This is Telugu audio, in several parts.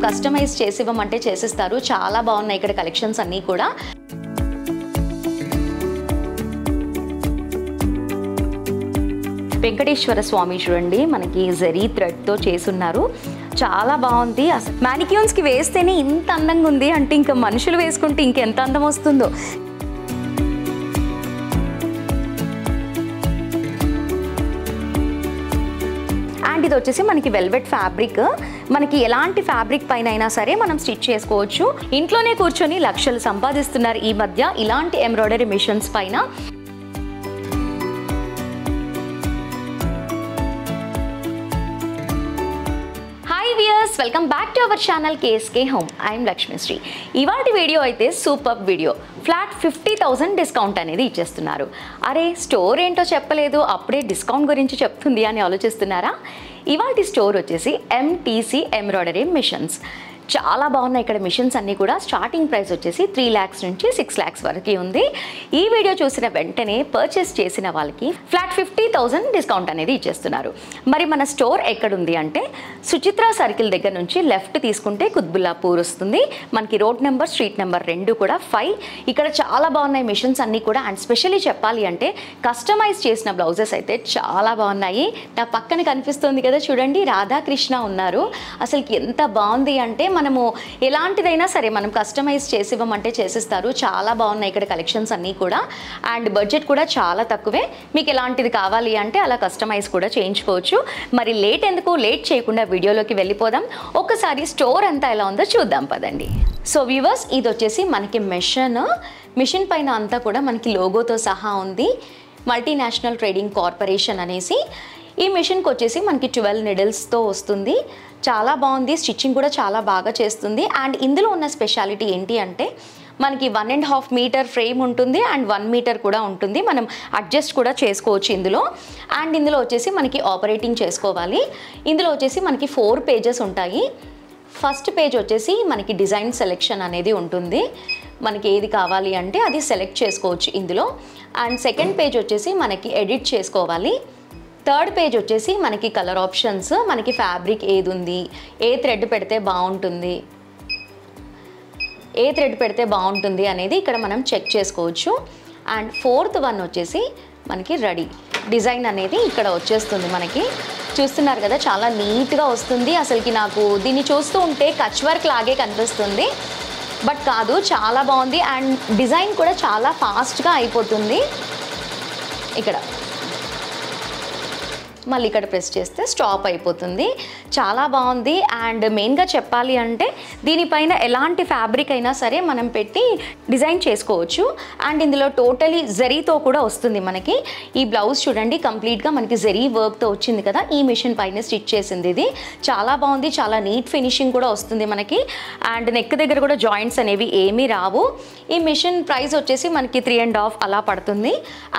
కస్టమైజ్ చేసి ఇవ్వమంటే చేసిస్తారు. చాలా బాగున్నాయి ఇక్కడ కలెక్షన్స్ అన్నీ కూడా. వెంకటేశ్వర స్వామి చూడండి, మనకి జరీ థ్రెడ్తో చేసున్నారు. చాలా బాగుంది. అసలు మ్యానిక్యూన్స్కి వేస్తేనే ఇంత అందంగా ఉంది అంటే ఇంకా మనుషులు వేసుకుంటే ఇంకెంత అందం వస్తుందో. అండ్ ఇది వచ్చేసి మనకి వెల్వెట్ ఫ్యాబ్రిక్. మనకి ఎలాంటి ఫ్యాబ్రిక్ పైన అయినా సరే మనం స్టిచ్ చేసుకోవచ్చు. ఇంట్లోనే కూర్చొని లక్షలు సంపాదిస్తున్నారు ఈ మధ్య ఇలాంటి ఎంబ్రాయిడరీ మిషన్స్ పైన. Welcome back to our channel KSK home. I'm Lakshmisri. ఇవాటి వీడియో అయితే సూపర్ వీడియో. ఫ్లాట్ 50,000 డిస్కౌంట్ అనేది ఇచ్చేస్తున్నారు. అరే స్టోర్ ఏంటో చెప్పలేదు, అప్పుడే డిస్కౌంట్ గురించి చెప్తుంది అని ఆలోచిస్తున్నారా? ఇవాటి స్టోర్ వచ్చేసి MTC ఎంబ్రాయిడరీ మిషన్స్. చాలా బాగున్నాయి ఇక్కడ మిషన్స్ అన్నీ కూడా. స్టార్టింగ్ ప్రైస్ వచ్చేసి 3 lakhs నుంచి 6 lakhs వరకు ఉంది. ఈ వీడియో చూసిన వెంటనే పర్చేస్ చేసిన వాళ్ళకి ఫ్లాట్ 50,000 డిస్కౌంట్ అనేది ఇచ్చేస్తున్నారు. మరి మన స్టోర్ ఎక్కడుంది అంటే సుచిత్ర సర్కిల్ దగ్గర నుంచి లెఫ్ట్ తీసుకుంటే కుత్బుల్లాపూర్ వస్తుంది. మనకి రోడ్ నెంబర్, స్ట్రీట్ నెంబర్ 2 కూడా 5. ఇక్కడ చాలా బాగున్నాయి మిషన్స్ అన్నీ కూడా. అండ్ స్పెషల్లీ చెప్పాలి అంటే కస్టమైజ్ చేసిన బ్లౌజెస్ అయితే చాలా బాగున్నాయి. నా పక్కన కనిపిస్తుంది కదా చూడండి, రాధాకృష్ణ ఉన్నారు. అసలు ఎంత బాగుంది అంటే మనము ఎలాంటిదైనా సరే మనం కస్టమైజ్ చేసి ఇవ్వమంటే చేసిస్తారు. చాలా బాగున్నాయి ఇక్కడ కలెక్షన్స్ అన్నీ కూడా. అండ్ బడ్జెట్ కూడా చాలా తక్కువే. మీకు ఎలాంటిది కావాలి అంటే అలా కస్టమైజ్ కూడా చేయించుకోవచ్చు. మరి లేట్ ఎందుకు, లేట్ చేయకుండా వీడియోలోకి వెళ్ళిపోదాం. ఒకసారి స్టోర్ అంతా ఎలా ఉందో చూద్దాం పదండి. సో వ్యూవర్స్, ఇది వచ్చేసి మనకి మిషన్ పైన అంతా కూడా మనకి లోగోతో సహా ఉంది. మల్టీనేషనల్ ట్రేడింగ్ కార్పొరేషన్ అనేసి. ఈ మిషన్కి వచ్చేసి మనకి 12 needlesతో వస్తుంది. చాలా బాగుంది. స్టిచ్చింగ్ కూడా చాలా బాగా చేస్తుంది. అండ్ ఇందులో ఉన్న స్పెషాలిటీ ఏంటి అంటే మనకి 1.5 meter ఫ్రేమ్ ఉంటుంది అండ్ 1 meter కూడా ఉంటుంది. మనం అడ్జస్ట్ కూడా చేసుకోవచ్చు ఇందులో. అండ్ ఇందులో వచ్చేసి మనకి ఆపరేటింగ్ చేసుకోవాలి. ఇందులో వచ్చేసి మనకి 4 pages ఉంటాయి. ఫస్ట్ పేజ్ వచ్చేసి మనకి డిజైన్ సెలెక్షన్ అనేది ఉంటుంది. మనకి ఏది కావాలి అంటే అది సెలెక్ట్ చేసుకోవచ్చు ఇందులో. అండ్ సెకండ్ పేజ్ వచ్చేసి మనకి ఎడిట్ చేసుకోవాలి. థర్డ్ పేజ్ వచ్చేసి మనకి కలర్ ఆప్షన్స్, మనకి ఫ్యాబ్రిక్ ఏది ఉంది, ఏ థ్రెడ్ పెడితే బాగుంటుంది అనేది ఇక్కడ మనం చెక్ చేసుకోవచ్చు. అండ్ ఫోర్త్ వన్ వచ్చేసి మనకి రెడీ డిజైన్ అనేది ఇక్కడ వచ్చేస్తుంది. మనకి చూస్తున్నారు కదా, చాలా నీట్గా వస్తుంది. అసలుకి నాకు దీన్ని చూస్తూ ఉంటే కచ్ వర్క్ లాగే కనిపిస్తుంది, బట్ కాదు, చాలా బాగుంది. అండ్ డిజైన్ కూడా చాలా ఫాస్ట్గా అయిపోతుంది. ఇక్కడ మళ్ళీ ఇక్కడ ప్రెస్ చేస్తే స్టాప్ అయిపోతుంది. చాలా బాగుంది. అండ్ మెయిన్గా చెప్పాలి అంటే దీనిపైన ఎలాంటి ఫ్యాబ్రిక్ అయినా సరే మనం పెట్టి డిజైన్ చేసుకోవచ్చు. అండ్ ఇందులో టోటలీ జరీతో కూడా వస్తుంది. మనకి ఈ బ్లౌజ్ చూడండి, కంప్లీట్గా మనకి జరీ వర్క్తో వచ్చింది కదా, ఈ మిషన్ పైన స్టిచ్ చేసింది. ఇది చాలా బాగుంది. చాలా నీట్ ఫినిషింగ్ కూడా వస్తుంది మనకి. అండ్ నెక్ దగ్గర కూడా జాయింట్స్ అనేవి ఏమీ రావు. ఈ మిషన్ ప్రైస్ వచ్చేసి మనకి 3.5 అలా పడుతుంది.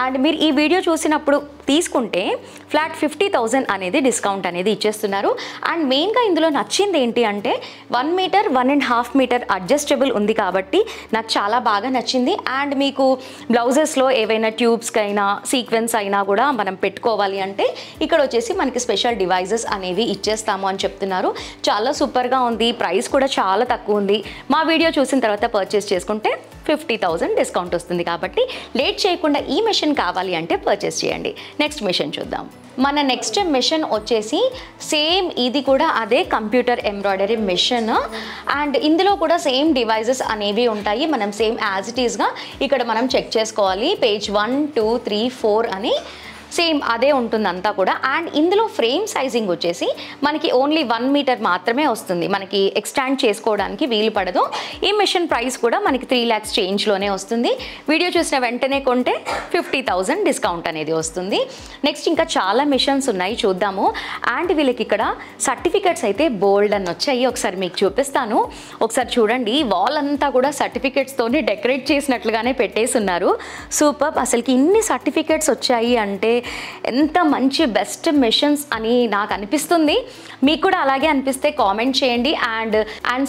అండ్ మీరు ఈ వీడియో చూసినప్పుడు తీసుకుంటే ఫ్లాట్ 50,000 అనేది డిస్కౌంట్ అనేది ఇచ్చేస్తున్నారు. అండ్ మెయిన్గా ఇందులో నచ్చింది ఏంటి అంటే 1 meter 1.5 meter అడ్జస్టబుల్ ఉంది కాబట్టి నాకు చాలా బాగా నచ్చింది. అండ్ మీకు బ్లౌజెస్లో ఏవైనా ట్యూబ్స్కి అయినా సీక్వెన్స్ అయినా కూడా మనం పెట్టుకోవాలి అంటే ఇక్కడ వచ్చేసి మనకి స్పెషల్ డివైజెస్ అనేవి ఇచ్చేస్తాము అని చెప్తున్నారు. చాలా సూపర్గా ఉంది. ప్రైస్ కూడా చాలా తక్కువ ఉంది. మా వీడియో చూసిన తర్వాత పర్చేస్ చేసుకుంటే 50,000 డిస్కౌంట్ వస్తుంది. కాబట్టి లేట్ చేయకుండా ఈ మిషన్ కావాలి అంటే పర్చేస్ చేయండి. నెక్స్ట్ మిషన్ చూద్దాం. మన నెక్స్ట్ మిషన్ వచ్చేసి సేమ్ ఇది కూడా అదే కంప్యూటర్ ఎంబ్రాయిడరీ మిషన్. అండ్ ఇందులో కూడా సేమ్ డివైజెస్ అనేవి ఉంటాయి. మనం సేమ్ యాజ్ ఇట్ ఈస్గా ఇక్కడ మనం చెక్ చేసుకోవాలి. పేజ్ 1, 2, 3, 4 అని సేమ్ అదే ఉంటుంది అంతా కూడా. అండ్ ఇందులో ఫ్రేమ్ సైజింగ్ వచ్చేసి మనకి ఓన్లీ 1 meter మాత్రమే వస్తుంది. మనకి ఎక్స్టాండ్ చేసుకోవడానికి వీలు పడదు. ఈ మిషన్ ప్రైస్ కూడా మనకి 3 lakhs చేంజ్లోనే వస్తుంది. వీడియో చూసిన వెంటనే కొంటే 50,000 డిస్కౌంట్ అనేది వస్తుంది. నెక్స్ట్ ఇంకా చాలా మిషన్స్ ఉన్నాయి, చూద్దాము. అండ్ వీళ్ళకి ఇక్కడ సర్టిఫికెట్స్ అయితే బోల్డ్ అని వచ్చాయి. ఒకసారి మీకు చూపిస్తాను. ఒకసారి చూడండి, వాల్ అంతా కూడా సర్టిఫికెట్స్తోనే డెకరేట్ చేసినట్లుగానే పెట్టేసి ఉన్నారు. సూపర్. అసలుకి ఇన్ని సర్టిఫికెట్స్ వచ్చాయి అంటే ఎంత మంచి బెస్ట్ మిషన్స్ అని నాకు అనిపిస్తుంది. మీకు కూడా అలాగే అనిపిస్తే కామెంట్ చేయండి. అండ్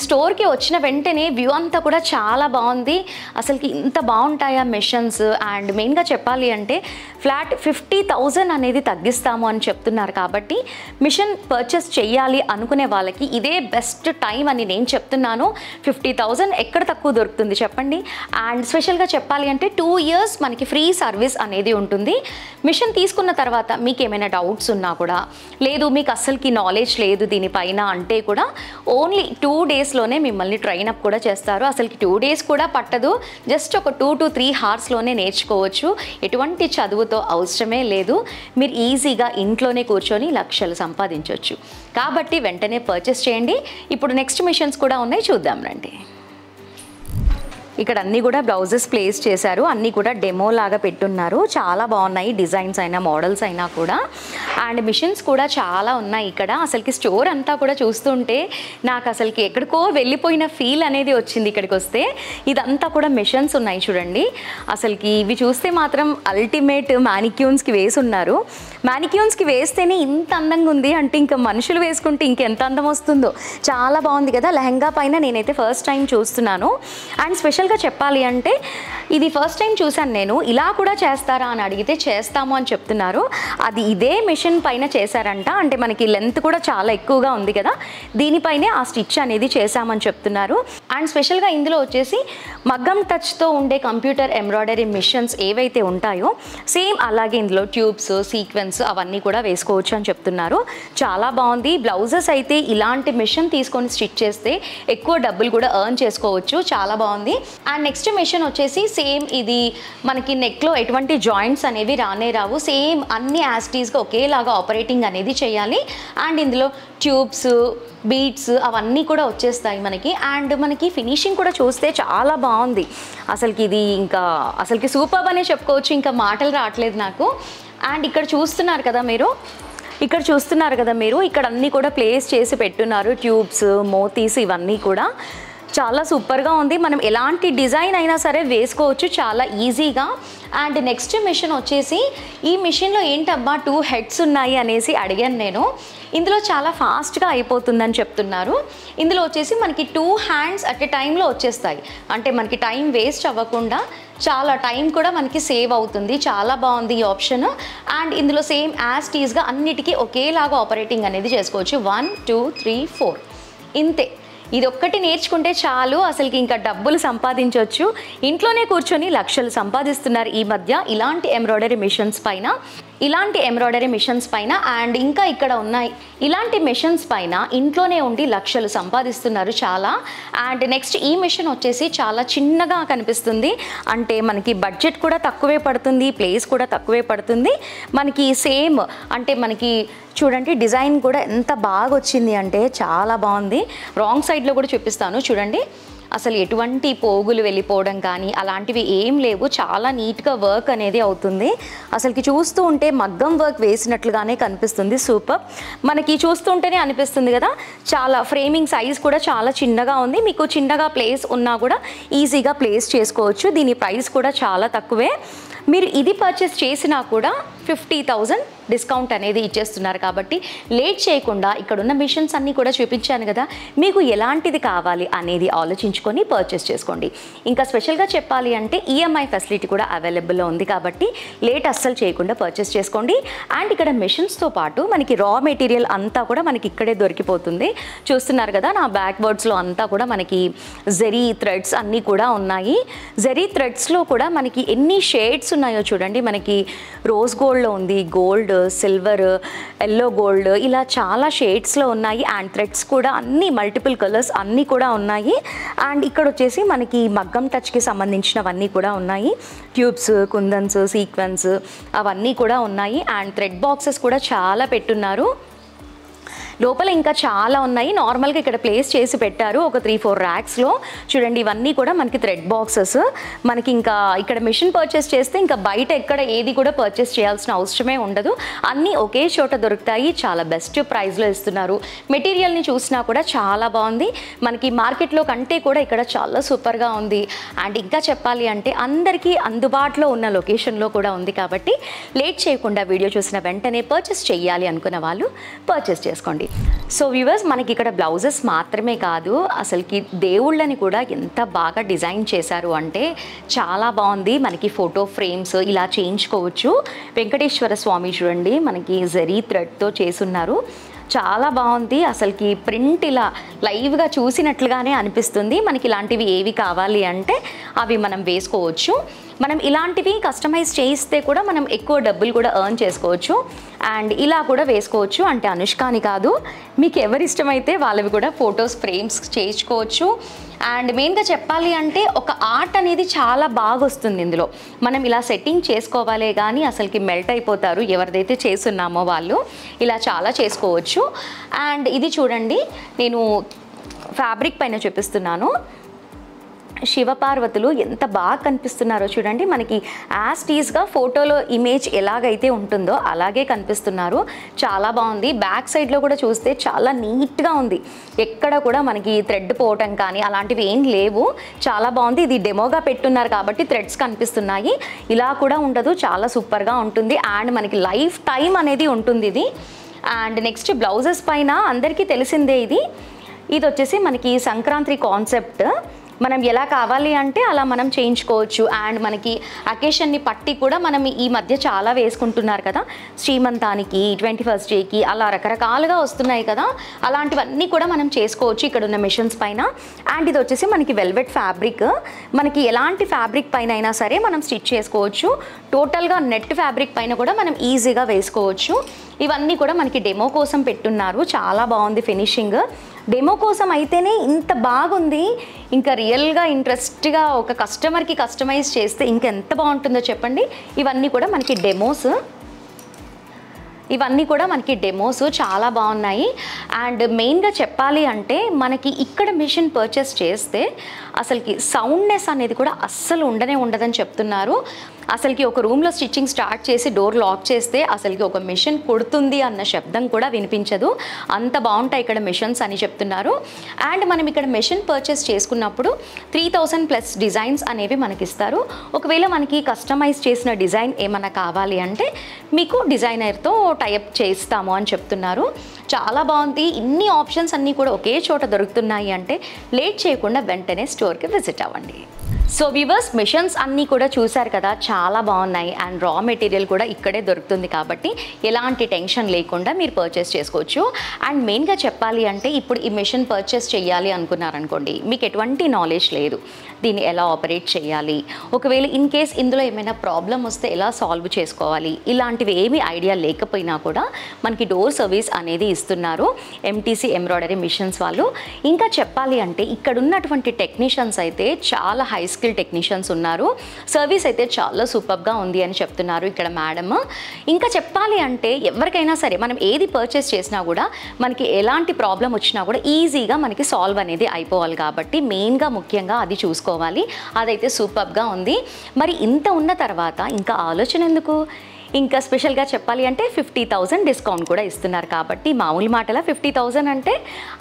స్టోర్కి వచ్చిన వెంటనే వ్యూ అంతా కూడా చాలా బాగుంది. అసలుకి ఇంత బాగుంటాయా మిషన్స్? అండ్ మెయిన్గా చెప్పాలి అంటే ఫ్లాట్ 50,000 అనేది తగ్గిస్తాము అని చెప్తున్నారు కాబట్టి మిషన్ పర్చేస్ చేయాలి అనుకునే వాళ్ళకి ఇదే బెస్ట్ టైం అని నేను చెప్తున్నాను. 50,000 ఎక్కడ తక్కువ దొరుకుతుంది చెప్పండి. అండ్ స్పెషల్గా చెప్పాలి అంటే 2 years మనకి ఫ్రీ సర్వీస్ అనేది ఉంటుంది. మిషన్ తీసుకున్న తర్వాత మీకు ఏమైనా డౌట్స్ ఉన్నా కూడా, లేదు మీకు అస్సలకి నాలెడ్జ్ లేదు దీనిపైన అంటే కూడా ఓన్లీ 2 daysలోనే మిమ్మల్ని ట్రైన్ అప్ కూడా చేస్తారు. అసలుకి 2 days కూడా పట్టదు. జస్ట్ ఒక 2 to 3 hours నేర్చుకోవచ్చు. ఎటువంటి చదువుతో అవసరమే లేదు. మీరు ఈజీగా ఇంట్లోనే కూర్చొని లక్షలు సంపాదించవచ్చు. కాబట్టి వెంటనే పర్చేస్ చేయండి. ఇప్పుడు నెక్స్ట్ మిషన్స్ కూడా ఉన్నాయి, చూద్దాం రండి. ఇక్కడ అన్నీ కూడా బ్లౌజెస్ ప్లేస్ చేశారు. అన్నీ కూడా డెమో లాగా పెట్టున్నారు. చాలా బాగున్నాయి డిజైన్స్ అయినా మోడల్స్ అయినా కూడా. అండ్ మిషన్స్ కూడా చాలా ఉన్నాయి ఇక్కడ. అసలుకి స్టోర్ అంతా కూడా చూస్తుంటే నాకు అసలుకి ఎక్కడికో వెళ్ళిపోయిన ఫీల్ అనేది వచ్చింది ఇక్కడికి వస్తే. ఇదంతా కూడా మిషన్స్ ఉన్నాయి చూడండి. అసలుకి ఇవి చూస్తే మాత్రం అల్టిమేట్ మ్యానిక్యూన్స్కి వేసి ఉన్నారు. మ్యానిక్యూన్స్కి వేస్తేనే ఇంత అందంగా ఉంది అంటే ఇంకా మనుషులు వేసుకుంటే ఇంకెంత అందం వస్తుందో. చాలా బాగుంది కదా. లెహంగా పైన నేనైతే ఫస్ట్ టైం చూస్తున్నాను. అండ్ స్పెషల్గా చెప్పాలి అంటే ఇది ఫస్ట్ టైం చూశాను నేను. ఇలా కూడా చేస్తారా అని అడిగితే చేస్తాము అని చెప్తున్నారు. అది ఇదే మిషన్ పైన చేశారంట. అంటే మనకి లెంత్ కూడా చాలా ఎక్కువగా ఉంది కదా, దీనిపైనే ఆ స్టిచ్ అనేది చేశామని చెప్తున్నారు. అండ్ స్పెషల్గా ఇందులో వచ్చేసి మగ్గం టచ్తో ఉండే కంప్యూటర్ ఎంబ్రాయిడరీ మిషన్స్ ఏవైతే ఉంటాయో సేమ్ అలాగే ఇందులో ట్యూబ్స్, సీక్వెన్స్ అవన్నీ కూడా వేసుకోవచ్చు అని చెప్తున్నారు. చాలా బాగుంది. బ్లౌజెస్ అయితే ఇలాంటి మిషన్ తీసుకొని స్టిచ్ చేస్తే ఎక్కువ డబ్బులు కూడా ఎర్న్ చేసుకోవచ్చు. చాలా బాగుంది. అండ్ నెక్స్ట్ మిషన్ వచ్చేసి సేమ్ ఇది మనకి నెక్లో ఎటువంటి జాయింట్స్ అనేవి రానే రావు. సేమ్ అన్ని యాస్టీస్గా ఒకేలాగా ఆపరేటింగ్ అనేది చేయాలి. అండ్ ఇందులో ట్యూబ్స్, బీట్స్ అవన్నీ కూడా వచ్చేస్తాయి మనకి. అండ్ మనకి ఫినిషింగ్ కూడా చూస్తే చాలా బాగుంది. అసలుకి ఇది ఇంకా అసలుకి సూపర్ అనే చెప్పుకోవచ్చు. ఇంకా మాటలు రావట్లేదు నాకు. అండ్ ఇక్కడ చూస్తున్నారు కదా మీరు, ఇక్కడ అన్నీ కూడా ప్లేస్ చేసి పెట్టున్నారు. ట్యూబ్స్, మోతీస్ ఇవన్నీ కూడా చాలా సూపర్గా ఉంది. మనం ఎలాంటి డిజైన్ అయినా సరే వేసుకోవచ్చు చాలా ఈజీగా. అండ్ నెక్స్ట్ మిషన్ వచ్చేసి ఈ మిషన్లో ఏంటబ్బా 2 heads ఉన్నాయి అనేసి అడిగాను నేను. ఇందులో చాలా ఫాస్ట్గా అయిపోతుందని చెప్తున్నారు. ఇందులో వచ్చేసి మనకి 2 hands అట్ ఎ టైంలో వచ్చేస్తాయి. అంటే మనకి టైం వేస్ట్ అవ్వకుండా చాలా టైం కూడా మనకి సేవ్ అవుతుంది. చాలా బాగుంది ఈ ఆప్షన్. అండ్ ఇందులో సేమ్ యాజ్ టీజ్గా అన్నిటికీ ఒకేలాగా ఆపరేటింగ్ అనేది చేసుకోవచ్చు. 1 2 3 4 ఇంతే. ఇది ఒక్కటి నేర్చుకుంటే చాలు, అసలుకి ఇంకా డబ్బులు సంపాదించవచ్చు. ఇంట్లోనే కూర్చొని లక్షలు సంపాదిస్తున్నారు ఈ మధ్య ఇలాంటి ఎంబ్రాయిడరీ మిషన్స్ పైన. అండ్ ఇంకా ఇక్కడ ఉన్నాయి ఇలాంటి మిషన్స్ పైన ఇంట్లోనే ఉండి లక్షలు సంపాదిస్తున్నారు చాలా. అండ్ నెక్స్ట్ ఈ మిషన్ వచ్చేసి చాలా చిన్నగా కనిపిస్తుంది. అంటే మనకి బడ్జెట్ కూడా తక్కువే పడుతుంది, ప్లేస్ కూడా తక్కువే పడుతుంది మనకి. సేమ్ అంటే మనకి చూడండి డిజైన్ కూడా ఎంత బాగా వచ్చింది అంటే చాలా బాగుంది. రాంగ్ సైడ్లో కూడా చూపిస్తాను చూడండి. అసలు ఎటువంటి పోగులు వెళ్ళిపోవడం కానీ అలాంటివి ఏం లేవు. చాలా నీట్గా వర్క్ అనేది అవుతుంది. అసలుకి చూస్తూ ఉంటే మగ్గం వర్క్ వేసినట్లుగానే కనిపిస్తుంది. సూపర్. మనకి చూస్తుంటేనే అనిపిస్తుంది కదా. చాలా ఫ్రేమింగ్ సైజ్ కూడా చాలా చిన్నగా ఉంది. మీకు చిన్నగా ప్లేస్ ఉన్నా కూడా ఈజీగా ప్లేస్ చేసుకోవచ్చు. దీని ప్రైస్ కూడా చాలా తక్కువే. మీరు ఇది పర్చేస్ చేసినా కూడా 50,000 డిస్కౌంట్ అనేది ఇచ్చేస్తున్నారు. కాబట్టి లేట్ చేయకుండా ఇక్కడున్న మిషన్స్ అన్నీ కూడా చూపించాను కదా, మీకు ఎలాంటిది కావాలి అనేది ఆలోచించుకొని పర్చేస్ చేసుకోండి. ఇంకా స్పెషల్గా చెప్పాలి అంటే ఈఎంఐ ఫెసిలిటీ కూడా అవైలబుల్లో ఉంది. కాబట్టి లేట్ అస్సలు చేయకుండా పర్చేస్ చేసుకోండి. అండ్ ఇక్కడ మిషన్స్తో పాటు మనకి రా మెటీరియల్ అంతా కూడా మనకి ఇక్కడే దొరికిపోతుంది. చూస్తున్నారు కదా నా బ్యాక్ వర్డ్స్లో అంతా కూడా మనకి జెరీ థ్రెడ్స్ అన్నీ కూడా ఉన్నాయి. జెరీ థ్రెడ్స్లో కూడా మనకి ఎన్ని షేడ్స్ ఉన్నాయో చూడండి. మనకి రోజ్ గోల్డ్లో ఉంది, గోల్డ్, సిల్వర్, ఎల్లో గోల్డ్, ఇలా చాలా షేడ్స్లో ఉన్నాయి. అండ్ థ్రెడ్స్ కూడా అన్ని మల్టిపుల్ కలర్స్ అన్నీ కూడా ఉన్నాయి. అండ్ ఇక్కడ వచ్చేసి మనకి మగ్గం టచ్కి సంబంధించినవన్నీ కూడా ఉన్నాయి. ట్యూబ్స్, కుందన్స్, సీక్వెన్స్ అవన్నీ కూడా ఉన్నాయి. అండ్ థ్రెడ్ బాక్సెస్ కూడా చాలా పెట్టున్నారు. లోపల ఇంకా చాలా ఉన్నాయి. నార్మల్గా ఇక్కడ ప్లేస్ చేసి పెట్టారు ఒక 3-4 ర్యాక్స్లో. చూడండి ఇవన్నీ కూడా మనకి థ్రెడ్ బాక్సెస్. మనకి ఇంకా ఇక్కడ మిషన్ పర్చేస్ చేస్తే ఇంకా బయట ఎక్కడ ఏది కూడా పర్చేస్ చేయాల్సిన అవసరమే ఉండదు. అన్నీ ఒకే చోట దొరుకుతాయి. చాలా బెస్ట్ ప్రైస్లో ఇస్తున్నారు. మెటీరియల్ని చూసినా కూడా చాలా బాగుంది. మనకి మార్కెట్లో కంటే కూడా ఇక్కడ చాలా సూపర్గా ఉంది. అండ్ ఇంకా చెప్పాలి అంటే అందరికీ అందుబాటులో ఉన్న లొకేషన్లో కూడా ఉంది. కాబట్టి లేట్ చేయకుండా వీడియో చూసిన వెంటనే పర్చేస్ చేయాలి అనుకున్న వాళ్ళు పర్చేస్ చేసుకోండి. సో వ్యూవర్స్, మనకి ఇక్కడ బ్లౌజెస్ మాత్రమే కాదు, అసలుకి దేవుళ్ళని కూడా ఎంత బాగా డిజైన్ చేశారు అంటే చాలా బాగుంది. మనకి ఫోటో ఫ్రేమ్స్ ఇలా చేయించుకోవచ్చు. వెంకటేశ్వర స్వామి చూడండి మనకి జరీ థ్రెడ్తో చేసున్నారు. చాలా బాగుంది. అసలుకి ప్రింట్ ఇలా లైవ్గా చూసినట్లుగానే అనిపిస్తుంది. మనకి ఇలాంటివి ఏవి కావాలి అంటే అవి మనం వేసుకోవచ్చు. మనం ఇలాంటివి కస్టమైజ్ చేయిస్తే కూడా మనం ఎక్కువ డబ్బులు కూడా ఎర్న్ చేసుకోవచ్చు. అండ్ ఇలా కూడా వేసుకోవచ్చు. అంటే అనుష్కాని కాదు, మీకు ఎవరి ఇష్టమైతే వాళ్ళవి కూడా ఫొటోస్ ఫ్రేమ్స్ చేయించుకోవచ్చు. అండ్ మెయిన్గా చెప్పాలి అంటే ఒక ఆర్ట్ అనేది చాలా బాగా వస్తుంది ఇందులో. మనం ఇలా సెట్టింగ్ చేసుకోవాలే కానీ అసలుకి మెల్ట్ అయిపోతారు ఎవరిదైతే చేస్తున్నామో వాళ్ళు. ఇలా చాలా చేసుకోవచ్చు. అండ్ ఇది చూడండి, నేను ఫ్యాబ్రిక్ పైన చూపిస్తున్నాను. శివపార్వతులు ఎంత బాగా కనిపిస్తున్నారో చూడండి. మనకి యాస్టీస్గా ఫోటోలో ఇమేజ్ ఎలాగైతే ఉంటుందో అలాగే కనిపిస్తున్నారు. చాలా బాగుంది. బ్యాక్ సైడ్లో కూడా చూస్తే చాలా నీట్గా ఉంది. ఎక్కడ కూడా మనకి థ్రెడ్ పోవటం కానీ అలాంటివి ఏం లేవు. చాలా బాగుంది. ఇది డెమోగా పెట్టున్నారు కాబట్టి థ్రెడ్స్ కనిపిస్తున్నాయి. ఇలా కూడా ఉండదు, చాలా సూపర్గా ఉంటుంది. అండ్ మనకి లైఫ్ టైం అనేది ఉంటుంది ఇది. అండ్ నెక్స్ట్ బ్లౌజెస్ పైన అందరికీ తెలిసిందే ఇది వచ్చేసి మనకి సంక్రాంతి కాన్సెప్ట్. మనం ఎలా కావాలి అంటే అలా మనం చేయించుకోవచ్చు. అండ్ మనకి అకేషన్ని పట్టి కూడా మనం ఈ మధ్య చాలా వేసుకుంటున్నారు కదా, శ్రీమంతానికి 21st డేకి అలా రకరకాలుగా వస్తున్నాయి కదా, అలాంటివన్నీ కూడా మనం చేసుకోవచ్చు ఇక్కడ ఉన్న మిషన్స్ పైన. అండ్ ఇది వచ్చేసి మనకి వెల్వెట్ ఫ్యాబ్రిక్. మనకి ఎలాంటి ఫ్యాబ్రిక్ పైన అయినా సరే మనం స్టిచ్ చేసుకోవచ్చు. టోటల్గా నెట్ ఫ్యాబ్రిక్ పైన కూడా మనం ఈజీగా వేసుకోవచ్చు. ఇవన్నీ కూడా మనకి డెమో కోసం పెట్టున్నారు. చాలా బాగుంది ఫినిషింగ్. డెమో కోసం అయితేనే ఇంత బాగుంది. ఇంకా రియల్గా ఇంట్రెస్ట్గా ఒక కస్టమర్కి కస్టమైజ్ చేస్తే ఇంకెంత బాగుంటుందో చెప్పండి. ఇవన్నీ కూడా మనకి డెమోస్ చాలా బాగున్నాయి. అండ్ మెయిన్గా చెప్పాలి అంటే మనకి ఇక్కడ మిషన్ పర్చేస్ చేస్తే అసలుకి సౌండ్నెస్ అనేది కూడా అస్సలు ఉండదని చెప్తున్నారు. అసలుకి ఒక రూమ్లో స్టిచ్చింగ్ స్టార్ట్ చేసి డోర్ లాక్ చేస్తే అసలుకి ఒక మిషన్ కుడుతుంది అన్న శబ్దం కూడా వినిపించదు. అంత బాగుంటాయి ఇక్కడ మిషన్స్ అని చెప్తున్నారు. అండ్ మనం ఇక్కడ మిషన్ పర్చేస్ చేసుకున్నప్పుడు 3000+ డిజైన్స్ అనేవి మనకి ఇస్తారు. ఒకవేళ మనకి కస్టమైజ్ చేసిన డిజైన్ ఏమైనా కావాలి అంటే మీకు డిజైనర్తో టైప్ చేస్తాము అని చెప్తున్నారు. చాలా బాగుంది. ఇన్ని ఆప్షన్స్ అన్నీ కూడా ఒకే చోట దొరుకుతున్నాయి అంటే లేట్ చేయకుండా వెంటనే స్టోర్కి విజిట్ అవ్వండి. సో వ్యూవర్స్, మిషన్స్ అన్నీ కూడా చూసారు కదా, చాలా బాగున్నాయి. అండ్ రా మెటీరియల్ కూడా ఇక్కడే దొరుకుతుంది కాబట్టి ఎలాంటి టెన్షన్ లేకుండా మీరు పర్చేస్ చేసుకోవచ్చు. అండ్ మెయిన్గా చెప్పాలి అంటే ఇప్పుడు ఈ మిషన్ పర్చేస్ చేయాలి అనుకున్నారనుకోండి, మీకు ఎటువంటి నాలెడ్జ్ లేదు దీన్ని ఎలా ఆపరేట్ చేయాలి, ఒకవేళ ఇన్ కేస్ ఇందులో ఏమైనా ప్రాబ్లం వస్తే ఎలా సాల్వ్ చేసుకోవాలి, ఇలాంటివి ఏమీ ఐడియా లేకపోయినా కూడా మనకి డోర్ సర్వీస్ అనేది ఇస్తున్నారు ఎంటీసీ ఎంబ్రాయిడరీ మిషన్స్ వాళ్ళు. ఇంకా చెప్పాలి అంటే ఇక్కడ ఉన్నటువంటి టెక్నీషియన్స్ అయితే చాలా హై స్కిల్ టెక్నీషియన్స్ ఉన్నారు. సర్వీస్ అయితే చాలా సూపర్గా ఉంది అని చెప్తున్నారు ఇక్కడ మేడం. ఇంకా చెప్పాలి అంటే ఎవరికైనా సరే మనం ఏది పర్చేస్ చేసినా కూడా మనకి ఎలాంటి ప్రాబ్లం వచ్చినా కూడా ఈజీగా మనకి సాల్వ్ అనేది అయిపోవాలి. కాబట్టి మెయిన్గా ముఖ్యంగా అది చూసుకోవాలి. అదైతే సూపర్గా ఉంది. మరి ఇంత ఉన్న తర్వాత ఇంకా ఆలోచన ఎందుకు? ఇంకా స్పెషల్గా చెప్పాలి అంటే 50,000 డిస్కౌంట్ కూడా ఇస్తున్నారు. కాబట్టి మామూలు మాటల 50,000 అంటే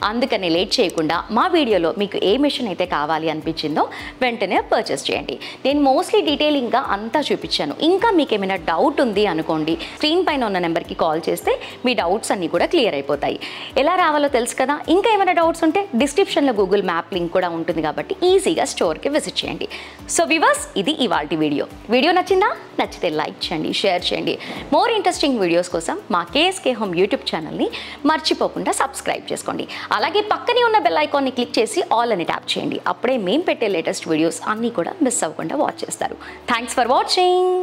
అందుకని లేట్ చేయకుండా మా వీడియోలో మీకు ఏ మిషన్ అయితే కావాలి అనిపించిందో వెంటనే పర్చేస్ చేయండి. నేను మోస్ట్లీ డీటెయిలింగ్గా అంతా చూపించాను. ఇంకా మీకు ఏమైనా డౌట్ ఉంది అనుకోండి, స్క్రీన్ పైన ఉన్న నెంబర్కి కాల్ చేస్తే మీ డౌట్స్ అన్నీ కూడా క్లియర్ అయిపోతాయి. ఎలా రావాలో తెలుసు కదా. ఇంకా ఏమైనా డౌట్స్ ఉంటే డిస్క్రిప్షన్లో గూగుల్ మ్యాప్ లింక్ కూడా ఉంటుంది కాబట్టి ఈజీగా స్టోర్కి విజిట్ చేయండి. సో వ్యూవర్స్, ఇది ఇవాల్టి వీడియో నచ్చిందా? నచ్చితే లైక్ చేయండి, షేర్ చేయండి. మోర్ ఇంట్రెస్టింగ్ వీడియోస్ కోసం మా KSK హోమ్ యూట్యూబ్ ఛానల్ని మర్చిపోకుండా సబ్స్క్రైబ్ చేసుకోండి. అలాగే పక్కనే ఉన్న బెల్ ఐకాన్ని క్లిక్ చేసి ఆల్ అని ట్యాప్ చేయండి. అప్పుడే మేము పెట్టే లేటెస్ట్ వీడియోస్ అన్నీ కూడా మిస్ అవ్వకుండా వాచ్ చేస్తారు. Thanks for watching.